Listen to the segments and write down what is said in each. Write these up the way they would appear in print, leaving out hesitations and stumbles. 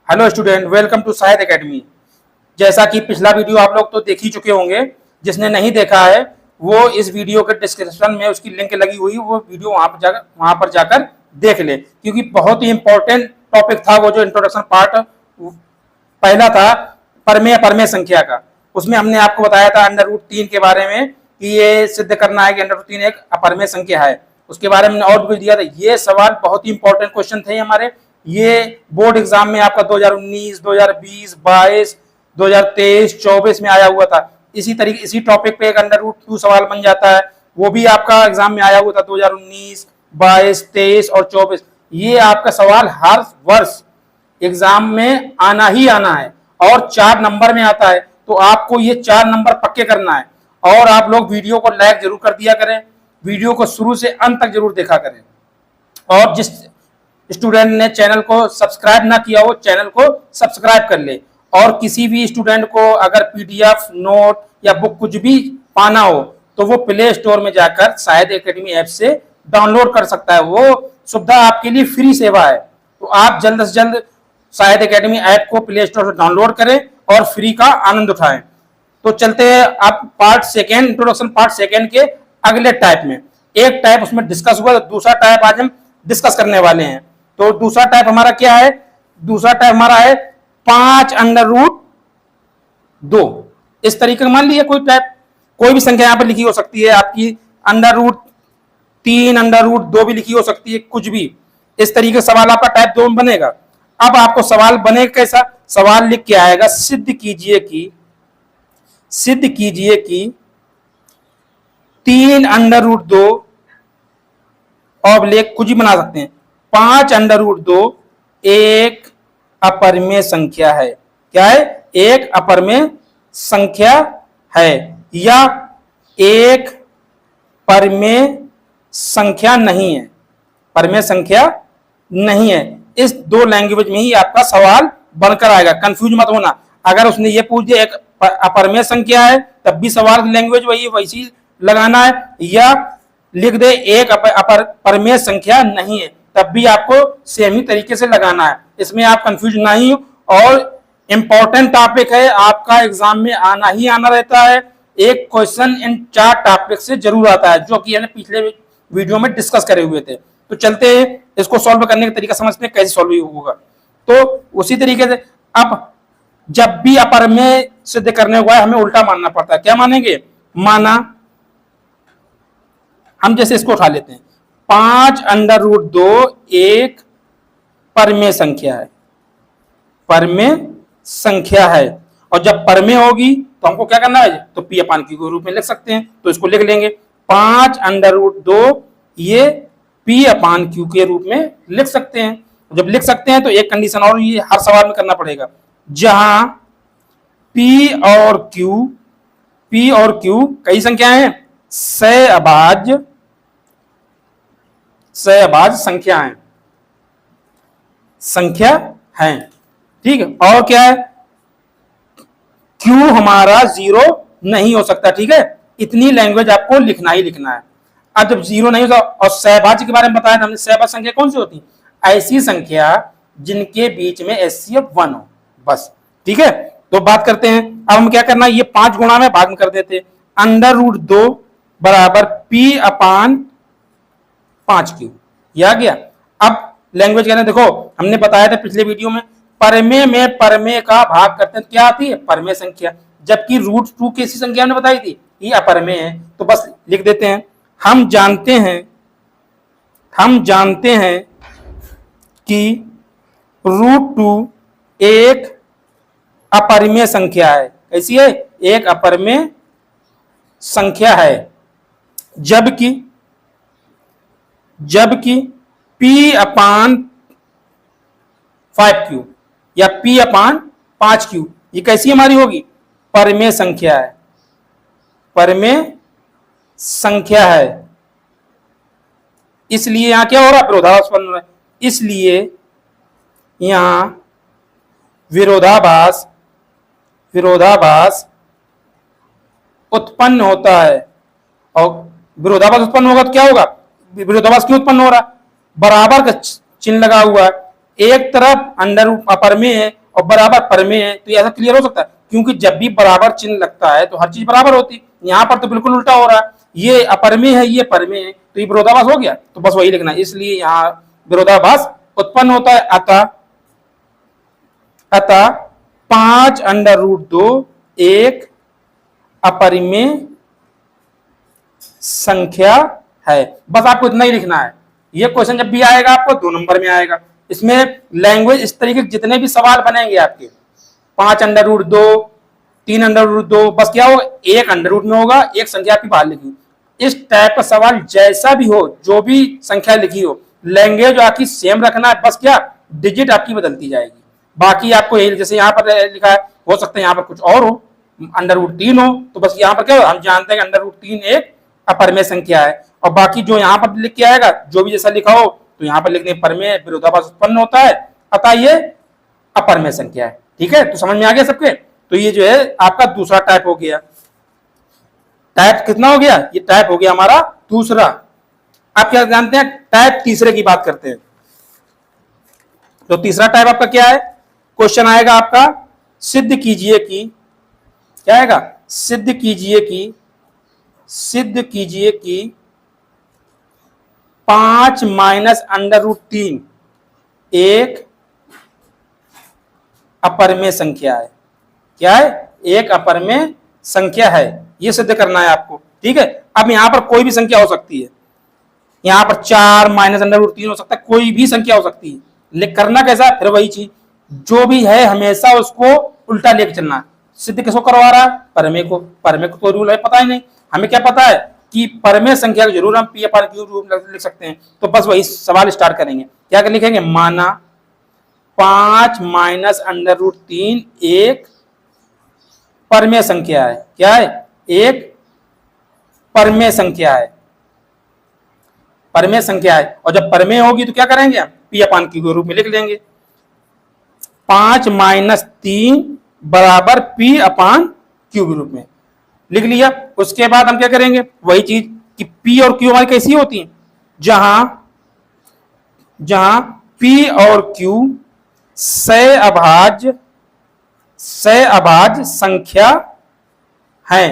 Hello student, welcome to Shahid Academy. जैसा कि पिछला वीडियो आप लोग तो देख ही चुके होंगे, जिसने नहीं देखा है वो इस वीडियो के डिस्क्रिप्शन में उसकी लिंक लगी हुई, वो वीडियो वहां पर जाकर देख ले, क्योंकि बहुत ही इंपॉर्टेंट टॉपिक था वो जो इंट्रोडक्शन पार्ट पहला था परमेय संख्या का। उसमें हमने आपको बताया था √3 के बारे में कि ये सिद्ध करना है कि √3 एक अपरमेय संख्या है। उसके बारे में और कुछ दिया था। ये सवाल बहुत ही इंपॉर्टेंट क्वेश्चन थे हमारे। ये बोर्ड एग्जाम में आपका 2019, 2020, 22, 2023, 24 में आया हुआ था। इसी टॉपिक पे एक √2 सवाल बन जाता है, वो भी आपका एग्जाम में आया हुआ था 2019, 22, 23 और 24। ये आपका सवाल हर वर्ष एग्जाम में आना ही आना है और 4 नंबर में आता है, तो आपको ये 4 नंबर पक्के करना है। और आप लोग वीडियो को लाइक जरूर कर दिया करें, वीडियो को शुरू से अंत तक जरूर देखा करें। और जिस स्टूडेंट ने चैनल को सब्सक्राइब ना किया हो, चैनल को सब्सक्राइब कर ले। और किसी भी स्टूडेंट को अगर पीडीएफ, नोट या बुक कुछ भी पाना हो तो वो प्ले स्टोर में जाकर शाहिद एकेडमी ऐप से डाउनलोड कर सकता है। वो सुविधा आपके लिए फ्री सेवा है, तो आप जल्द से जल्द शाहिद एकेडमी ऐप को प्ले स्टोर से डाउनलोड करें और फ्री का आनंद उठाएं। तो चलते हैं आप part second, introduction part second के अगले टाइप में। एक टाइप उसमें डिस्कस हुआ, तो दूसरा टाइप आज हम डिस्कस करने वाले हैं। तो दूसरा टाइप हमारा क्या है? दूसरा टाइप हमारा है 5√2। इस तरीके का मान लीजिए कोई टाइप, कोई भी संख्या यहां पर लिखी हो सकती है आपकी, √3, √2 भी लिखी हो सकती है, कुछ भी। इस तरीके का सवाल आपका टाइप 2 में बनेगा। अब आपको सवाल बनेगा कैसा? सवाल लिख के आएगा, सिद्ध कीजिए कि 3√2 ऑब्लिक कुछ भी बना सकते हैं, 5√2 एक अपरमेय संख्या है। क्या है? एक अपरमेय संख्या है या एक परमेय संख्या नहीं है। परमेय संख्या नहीं है। इस 2 लैंग्वेज में ही आपका सवाल बनकर आएगा, कंफ्यूज मत होना। अगर उसने ये पूछ दिया एक अपरमेय संख्या है, तब भी सवाल लैंग्वेज वैसी लगाना है, या लिख दे एक परमेय संख्या नहीं है, तब भी आपको सेम ही तरीके से लगाना है। इसमें आप कंफ्यूज नहीं हो। और इंपॉर्टेंट टॉपिक है, आपका एग्जाम में आना ही आना रहता है। एक क्वेश्चन इन 4 टॉपिक से जरूर आता है, जो कि हमने पिछले वीडियो में डिस्कस करे हुए थे। तो चलते हैं इसको सॉल्व करने का तरीका समझते हैं, कैसे सॉल्व होगा। तो उसी तरीके से अब जब भी अपरमेय सिद्ध करने हुआ है, हमें उल्टा मानना पड़ता है। क्या मानेंगे? माना हम जैसे इसको उठा लेते हैं, 5√2 एक परमेय संख्या है। परमेय संख्या है, और जब परमेय होगी तो हमको क्या करना है? तो P/Q के रूप में लिख सकते हैं, तो इसको लिख लेंगे 5√2 ये P/Q के रूप में लिख सकते हैं। जब लिख सकते हैं तो एक कंडीशन और ये हर सवाल में करना पड़ेगा, जहां P और Q कई संख्याएं हैं, सहअभाज्य संख्या है। ठीक है। और क्या है? Q हमारा 0 नहीं हो सकता। ठीक है, इतनी लैंग्वेज आपको लिखना ही लिखना है। अब जब 0 नहीं होता, और सहभाज्य के बारे में बताया था हमने, सहभाज्य संख्या कौन सी होती? ऐसी संख्या जिनके बीच में HCF 1 हो, बस। ठीक है, तो बात करते हैं। अब हम क्या करना है, ये 5 गुणा में भाग में कर देते। √2 बराबर P/5Q, ये आ गया। अब लैंग्वेज कहते हैं, देखो हमने बताया था पिछले वीडियो में, परमेय में परमेय का भाग करते हैं, क्या आती है? परमेय संख्या। जबकि √2 कैसी संख्या हमने बताई थी? ये अपरमेय है। तो बस लिख देते हैं, हम जानते हैं कि √2 एक अपरमेय संख्या है। कैसी है? एक अपरमेय संख्या है। जबकि P/5Q या P/5Q ये कैसी हमारी होगी? परमेय संख्या है। परमेय संख्या है। इसलिए यहां क्या हो रहा है? विरोधाभास बन रहा है। इसलिए यहां विरोधाभास उत्पन्न होता है। और विरोधाभास उत्पन्न होगा तो क्या होगा? विरोधाभास क्यों उत्पन्न हो रहा है? बराबर का चिन्ह लगा हुआ है, एक तरफ अंडर रूट अपरमेय है और बराबर परमेय है, तो ऐसा क्लियर हो सकता है, क्योंकि जब भी बराबर चिन्ह लगता है तो हर चीज बराबर होती है। यहाँ पर तो बिल्कुल उल्टा हो रहा है, ये अपरमेय है, ये परमेय है, तो ये विरोधाभास हो गया। तो बस वही लिखना है, इसलिए यहाँ विरोधाभास उत्पन्न होता है। अतः 5 अंडर रूट 2 एक अपरिमेय संख्या है। बस आपको इतना ही लिखना है। ये क्वेश्चन जब भी आएगा आपको 2 नंबर में आएगा। इसमें लैंग्वेज इस तरीके के जितने भी सवाल बनेंगे आपके 5 अंडर रूट 2, 3 अंडर रूट 2, बस क्या होगा, एक अंडर रूट में होगा, एक संख्या आपकी बाहर लिखी। इस टाइप का सवाल जैसा भी हो, जो भी संख्या लिखी हो, लैंग्वेज आपकी सेम रखना है, बस क्या डिजिट आपकी बदलती जाएगी। बाकी आपको यही, जैसे यहाँ पर लिखा है, हो सकता है यहाँ पर कुछ और हो, अंडर रूट 3 हो, तो बस यहाँ पर क्या हो, हम जानते हैं कि अंडर रूट 3 एक अपरमेय संख्या है। और बाकी जो यहाँ पर लिख के आएगा, जो भी जैसा लिखा हो, तो यहाँ पर लिखने परमेय विरोधाभास उत्पन्न होता है, अतः ये अपरमेय संख्या है। ठीक है, तो समझ में आ गया सबके। तो ये जो है आपका दूसरा टाइप हो गया। टाइप कितना हो गया, ये टाइप हो गया हमारा दूसरा। आप क्या जानते हैं, टाइप तीसरे की बात करते हैं। तो तीसरा टाइप आपका क्या है, क्वेश्चन आएगा आपका, सिद्ध कीजिए कि, क्या आएगा, सिद्ध कीजिए कि 5 माइनस अंडर रूट 3 एक अपरमेय संख्या है। क्या है, एक अपरमेय संख्या है, ये सिद्ध करना है आपको। ठीक है, अब यहां पर कोई भी संख्या हो सकती है, यहां पर 4 माइनस अंडर रूट 3 हो सकता है, कोई भी संख्या हो सकती है। लेकिन करना कैसा, फिर वही चीज, जो भी है हमेशा उसको उल्टा लेके चलना। सिद्ध किसको करवा रहा है, परमेय को। परमेय को कोई रूल है पता ही नहीं, हमें क्या पता है कि परमेय संख्या को जरूर हम P/Q रूप लिख सकते हैं। तो बस वही सवाल स्टार्ट करेंगे। क्या लिखेंगे, माना 5 माइनस अंडर रूट 3 एक परमेय संख्या है। क्या है, एक परमेय संख्या है, परमेय संख्या है। और जब परमेय होगी तो क्या करेंगे, हम P/Q के रूप में लिख लेंगे। 5 माइनस 3 बराबर P/Q के रूप में लिख लिया। उसके बाद हम क्या करेंगे, वही चीज कि P और Q हमारी कैसी होती हैं, जहां P और Q सह-अभाज्य संख्या है।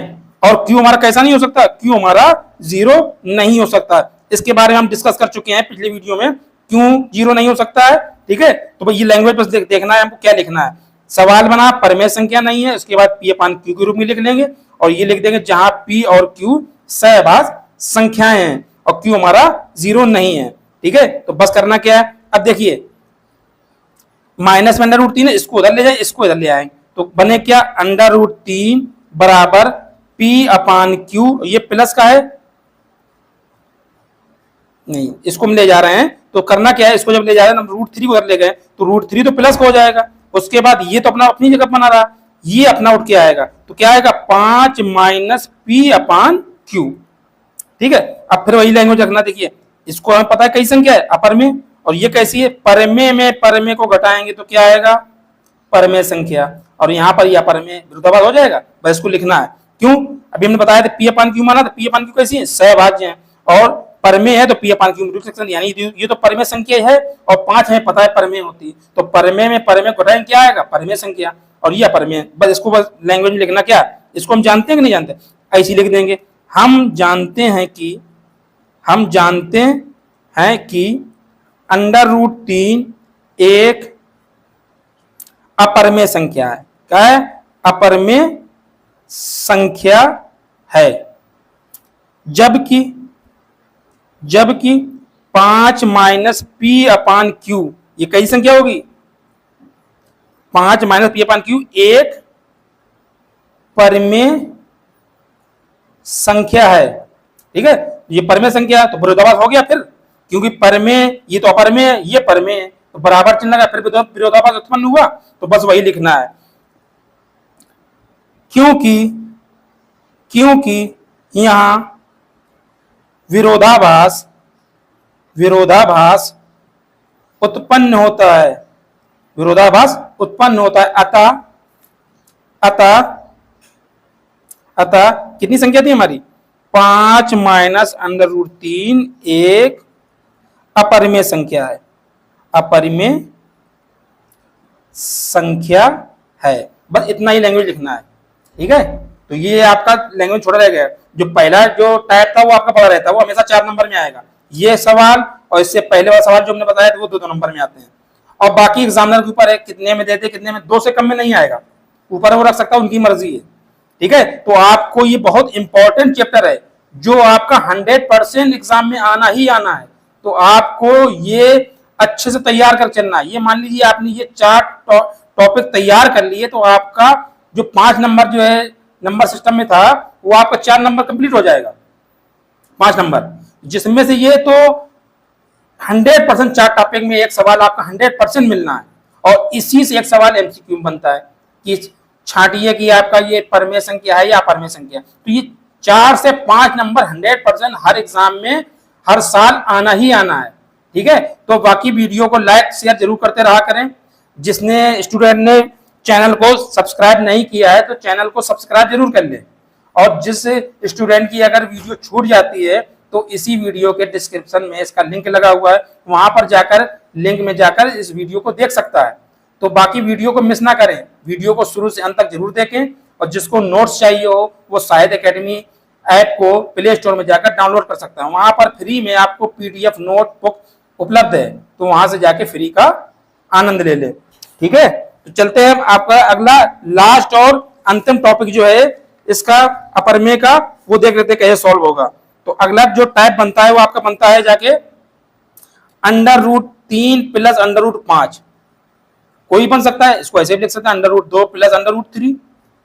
और Q हमारा कैसा नहीं हो सकता, Q हमारा 0 नहीं हो सकता। इसके बारे में हम डिस्कस कर चुके हैं पिछले वीडियो में, क्यों 0 नहीं हो सकता है। ठीक है, तो भाई ये लैंग्वेज बस देखना है हमको, क्या लिखना है। सवाल बना, परमेय संख्या नहीं है, उसके बाद P/Q के रूप में लिख लेंगे, और ये लिख देंगे जहां P और Q सहअभाज्य संख्याएं हैं और Q हमारा 0 नहीं है। ठीक है, तो बस करना क्या है, अब देखिए माइनस में अंडर रूट 3 है, इसको उधर ले जाए, इसको इधर ले आए, तो बने क्या, अंडर रूट 3 बराबर P/Q। ये प्लस का है नहीं, इसको हम ले जा रहे हैं, तो करना क्या है, इसको जब ले जा रहे हैं हम रूट 3 को उधर ले गए, तो रूट 3 तो प्लस का हो जाएगा। उसके बाद ये तो अपना अपनी जगह बना रहा, ये अपना उठ के आएगा, तो क्या आएगा, 5 माइनस P/Q। ठीक है, अब फिर वही लैंग्वेज रखना। देखिए इसको हमें पता है कई संख्या है, अपर में, और ये कैसी है, परमेय में परमेय को घटाएंगे तो क्या आएगा, परमेय संख्या। और यहाँ पर यह परमेय विरोधाभास हो जाएगा, बस इसको लिखना है। क्यों, अभी हमने बताया था P/Q माना, तो P/Q कैसी है, सहभाज्य है, और परमेय है तो P/Q में सेक्शन, यानी ये तो परमेय संख्या है, और 5 हमें पता है परमेय होती है, तो परमेय में परमेय घटाएंगे क्या आएगा, परमेय संख्या, और ये अपरमेय। बस इसको बस लैंग्वेज में लिखना, क्या इसको हम जानते हैं कि नहीं जानते, ऐसे लिख देंगे। हम जानते हैं कि अंडर रूट 3 एक अपरमेय संख्या है। क्या है, अपरमेय संख्या है, जबकि 5 माइनस P/Q ये कई संख्या होगी, 5 माइनस P/Q एक परमेय संख्या है। ठीक है, ये परमेय संख्या, तो विरोधाभास हो गया फिर, क्योंकि परमेय ये तो अपरमेय है, ये परमेय है, तो बराबर चिन्ह लगा, फिर विरोधाभास उत्पन्न हुआ। तो बस वही लिखना है, क्योंकि यहां विरोधाभास उत्पन्न होता है, विरोधाभास उत्पन्न होता है। अतः कितनी संख्या थी हमारी, 5 माइनस अंडर रूट 3 एक अपरिमेय संख्या है, अपरिमेय संख्या है। बस इतना ही लैंग्वेज लिखना है, ठीक है। तो ये आपका लैंग्वेज छोटा रह गया। जो पहला जो टाइप था वो आपका पड़ा रहता है, वो हमेशा 4 नंबर में आएगा। ये सवाल और इससे पहले वाला सवाल जो हमने बताया था वो 2 नंबर में आते हैं। और बाकी एग्जामिनर के ऊपर है कितने में देते, कितने में, 2 से कम में नहीं आएगा। ऊपर वो रख सकता है, उनकी मर्जी है, ठीक है। तो आपको ये बहुत इंपॉर्टेंट चैप्टर है जो आपका 100% एग्जाम में आना ही आना है। तो आपको ये अच्छे से तैयार कर चलना है। ये मान लीजिए आपने ये 4 टॉपिक तैयार कर लिए तो आपका जो 5 नंबर जो है नंबर सिस्टम में था वो आपका 4 नंबर कंप्लीट हो जाएगा, 5 नंबर, जिसमें से ये तो 100% 4 टॉपिक में एक सवाल आपका 100% मिलना है। और इसी से एक सवाल एमसीक्यू में बनता है कि छांटिए कि आपका ये परमेय संख्या है या अपरमेय संख्या। तो ये 4 से 5 नंबर 100% हर एग्जाम में हर साल आना ही आना है, ठीक है। तो बाकी वीडियो को लाइक शेयर जरूर करते रहा करें। जिसने स्टूडेंट ने चैनल को सब्सक्राइब नहीं किया है तो चैनल को सब्सक्राइब जरूर कर ले। और जिस स्टूडेंट की अगर वीडियो छूट जाती है तो इसी वीडियो के डिस्क्रिप्शन में इसका लिंक लगा हुआ है, वहां पर जाकर लिंक में जाकर इस वीडियो को देख सकता है। तो बाकी वीडियो को मिस ना करें, वीडियो को शुरू से अंत तक जरूर देखें। और जिसको नोट्स चाहिए हो वो शाहिद एकेडमी ऐप को प्ले स्टोर में जाकर डाउनलोड कर सकता है। वहां पर फ्री में आपको पीडीएफ नोटबुक उपलब्ध है, तो वहां से जाके फ्री का आनंद ले ले, ठीक है। तो चलते हैं आपका अगला लास्ट और अंतिम टॉपिक जो है इसका अपरमेय का, वो देख लेते कैसे सॉल्व होगा। तो अगला जो टाइप बनता है वो आपका बनता है जाके √3 प्लस √5। कोई बन सकता है, इसको ऐसे भी लिख सकता है √2 प्लस √3।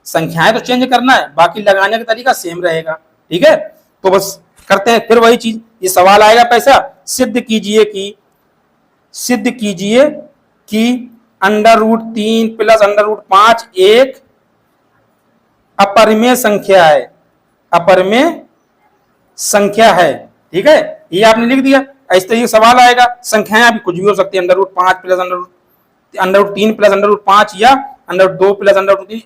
संख्याएं तो चेंज करना है, बाकी लगाने का तरीका सेम रहेगा, ठीक है। तो बस करते हैं फिर वही चीज। ये सवाल आएगा पैसा, सिद्ध कीजिए कि √3 प्लस √5 एक अपरमेय संख्या है, अपरमेय संख्या है, ठीक है। ये आपने लिख दिया। इस तरीके सवाल आएगा। संख्याएं अभी कुछ भी हो सकती है, √5 प्लस √3 प्लस √5 या √2 प्लस √3,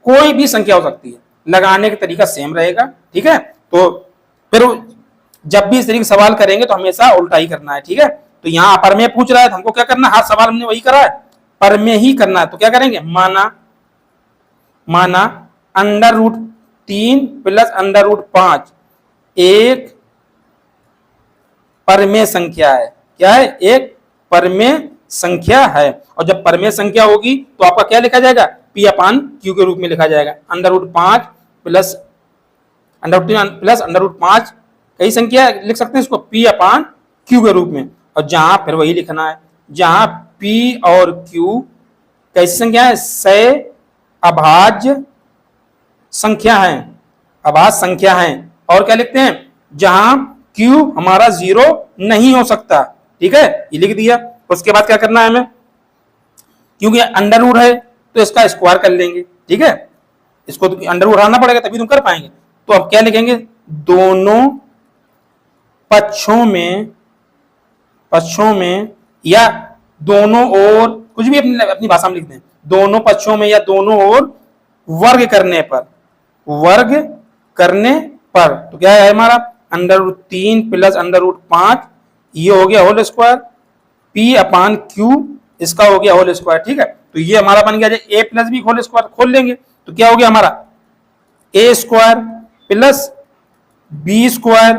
कोई भी संख्या हो सकती है। लगाने का तरीका सेम रहेगा, ठीक है। तो फिर जब भी इस तरीके सवाल करेंगे तो हमेशा उल्टा ही करना है, ठीक है। तो यहाँ अपरमेय पूछ रहा है तो हमको क्या करना है, हर सवाल हमने वही करा है, परमेय ही करना है। तो क्या करेंगे, माना √3 प्लस √5 एक परमेय संख्या है। क्या है, एक परमेय संख्या है। और जब परमेय संख्या होगी तो आपका क्या लिखा जाएगा, P/Q के रूप में लिखा जाएगा। √5 प्लस √3 प्लस √5 कई संख्या लिख सकते हैं इसको P/Q के रूप में। और जहां फिर वही लिखना है, जहां P और Q कैसी संख्या है, सह अभाज्य संख्या है, अभाज्य संख्या है। और क्या लिखते हैं, जहां Q हमारा 0 नहीं हो सकता, ठीक है, ये लिख दिया। उसके बाद क्या करना है हमें, क्योंकि अंडर रूट है तो इसका स्क्वायर कर लेंगे, ठीक है। इसको तो अंडर रूट हटाना पड़ेगा तभी तुम कर पाएंगे। तो अब क्या लिखेंगे, दोनों पक्षों में या दोनों ओर, कुछ भी अपनी भाषा में लिखते हैं, दोनों पक्षों में या दोनों ओर वर्ग करने पर तो क्या है हमारा √3 प्लस √5, ये हो गया होल स्क्वायर, P/Q इसका हो गया होल स्क्वायर, ठीक है। तो ये हमारा बन गया a plus b whole square, खोल लेंगे तो क्या हो गया हमारा a square plus b square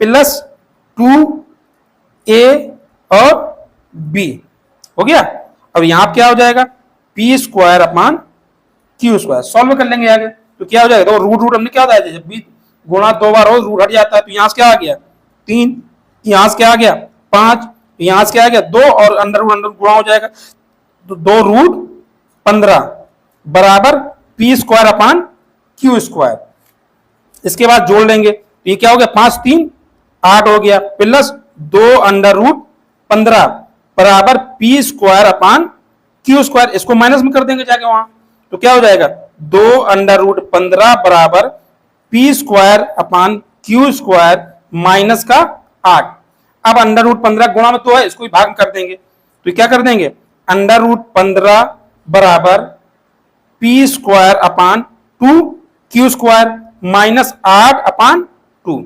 plus 2a और b हो गया। अब यहां क्या हो जाएगा, P²/Q²। सॉल्व कर लेंगे आगे तो क्या हो जाएगा, तो रूट हमने क्या होता है, जब भी गुणा 2 बार हो रूट हट जाता है। तो यहां से क्या आ गया 3, यहां से क्या आ गया 5, यहां से क्या आ गया 2 और अंडर गुणा हो जाएगा तो 2√15 बराबर P²/Q²। इसके बाद जोड़ लेंगे तो ये क्या हो गया 5 3 8 हो गया प्लस 2√15 बराबर P²/Q²। इसको माइनस में कर देंगे जाके वहां तो क्या हो जाएगा 2√15 बराबर P²/Q² माइनस का 8। अब √15 गुणा में तो है, इसको भी भाग कर देंगे तो क्या कर देंगे √15 बराबर P²/2Q² माइनस 8/2।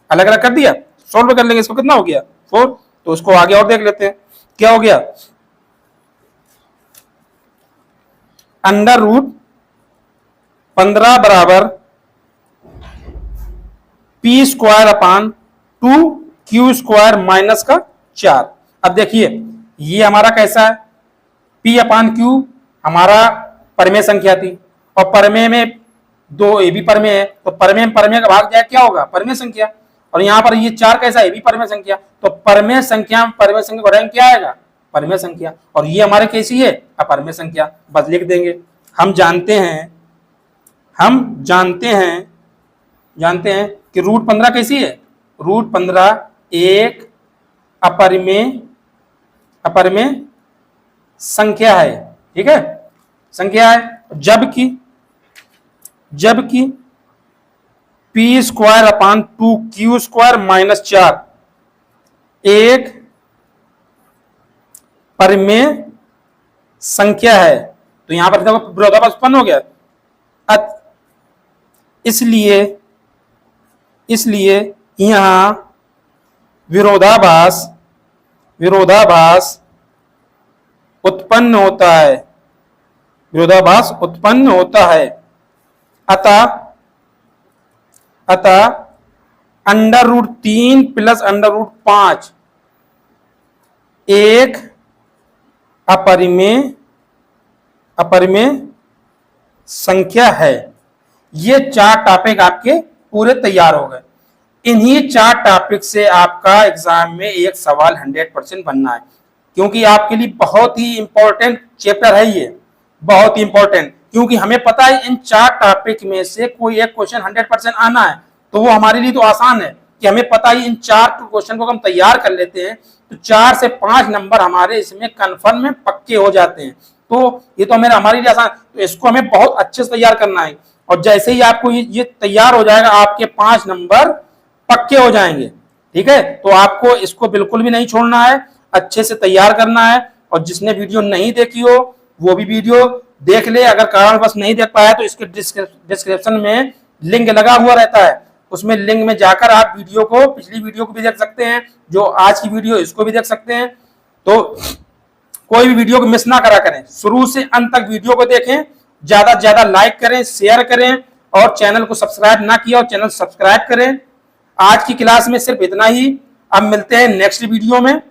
अलग अलग कर दिया, सॉल्व कर लेंगे। इसको कितना हो गया 4। तो उसको आगे और देख लेते हैं क्या हो गया, अंडर रूट 15 बराबर P square upon 2 Q square minus का 4। अब देखिए ये हमारा कैसा है, P अपान क्यू हमारा परमेय संख्या थी और परमेय में दो ए भी परमेय है, तो परमेय का भाग जाए क्या होगा, परमेय संख्या। और यहाँ पर ये 4 कैसा है, भी परमेय संख्या, तो परमेय संख्या का रैंक क्या आएगा, परमेय संख्या। और ये हमारे कैसी है, अपरमेय संख्या। बस लिख देंगे। हम जानते हैं कि रूट 15 कैसी है, रूट 15 एक अपरमेय संख्या है, ठीक है, संख्या है। जबकि P square upon 2 Q square minus 4 एक परमेय संख्या है, तो यहां पर देखो विरोधाभास उत्पन्न हो गया। इसलिए यहां विरोधाभास उत्पन्न होता है। अतः under root 3 plus under root 5 एक अपरिमेय संख्या है। ये 4 टॉपिक आपके पूरे तैयार हो गए। इन्हीं 4 टॉपिक से आपका एग्जाम में एक सवाल 100% बनना है, क्योंकि आपके लिए बहुत ही इंपॉर्टेंट चैप्टर है ये, बहुत ही इंपॉर्टेंट। क्योंकि हमें पता है इन 4 टॉपिक में से कोई एक क्वेश्चन 100% आना है, तो वो हमारे लिए तो आसान है कि हमें पता है इन 4 क्वेश्चन को हम तैयार कर लेते हैं तो 4 से 5 नंबर हमारे इसमें कन्फर्म में पक्के हो जाते हैं। तो ये तो हमारे लिए आसान, तो इसको हमें बहुत अच्छे से तैयार करना है। और जैसे ही आपको ये तैयार हो जाएगा, आपके 5 नंबर पक्के हो जाएंगे, ठीक है। तो आपको इसको बिल्कुल भी नहीं छोड़ना है, अच्छे से तैयार करना है। और जिसने वीडियो नहीं देखी हो वो भी वीडियो देख ले। अगर कारणवश नहीं देख पाया तो इसके डिस्क्रिप्शन में लिंक लगा हुआ रहता है, उसमें लिंक में जाकर आप वीडियो को, पिछली वीडियो को भी देख सकते हैं, जो आज की वीडियो इसको भी देख सकते हैं। तो कोई भी वीडियो को मिस ना करा करें, शुरू से अंत तक वीडियो को देखें, ज्यादा से ज्यादा लाइक करें, शेयर करें, और चैनल को सब्सक्राइब ना किया और चैनल सब्सक्राइब करें। आज की क्लास में सिर्फ इतना ही। अब मिलते हैं नेक्स्ट वीडियो में।